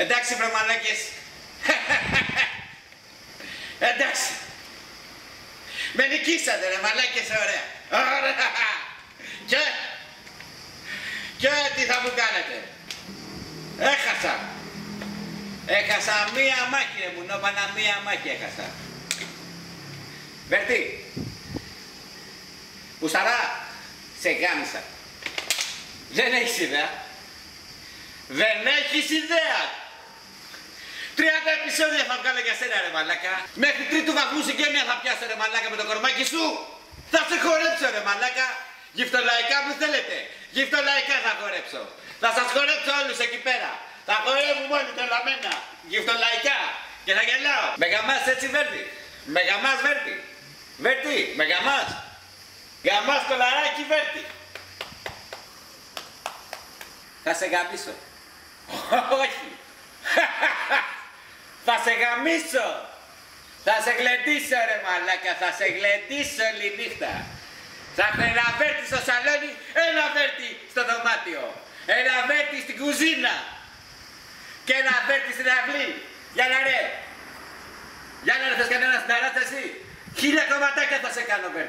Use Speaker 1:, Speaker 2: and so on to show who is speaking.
Speaker 1: Εντάξει βρε μαλάκες. Εντάξει. Με νικήσατε ρε μαλάκες, ωραία. Ωραία. Και τι θα μου κάνετε. Έχασα μία μάχη ρε μουνόπανα, μία μάχη έχασα. Βερτή. Πουσταρά, σε γάμισα. Δεν έχεις ιδέα. Δεν έχεις ιδέα. 30 επεισόδια θα βγάλω για σένα ρε μαλάκα. Μέχρι τρίτου βαθμού συγγένεια θα πιάσω ρε μαλάκα με το κορμάκι σου. Θα σε χορέψω ρε μαλάκα. Γυφτολαϊκά που θέλετε. Γυφτολαϊκά θα χορέψω. Θα σας χορέψω όλους εκεί πέρα. Θα χορεύουμε όλοι τρελαμένα. Γυφτολαϊκά. Και θα γελάω. Μεγαμάς έτσι Βέρτη. Μεγαμάς Βέρτη. Βέρτη, μεγαμάς. Γαμάς το λαράκι Βέρτη. Θα σε γαμίσω. Όχι. Θα σε γαμίσω. Θα σε γλεντήσω ρε μαλάκα. Θα σε γλεντήσω όλη νύχτα. Θα έχω ένα Βέρτη στο σαλόνι, ένα Βέρτη στο δωμάτιο. Ένα Βέρτη στην κουζίνα. Και ένα Βέρτη στην αυλή. Για να ρε. Για να ρε, θες κανένα στην ταράτσα εσύ. 1000 κομματάκια θα σε κάνω Βέρτη.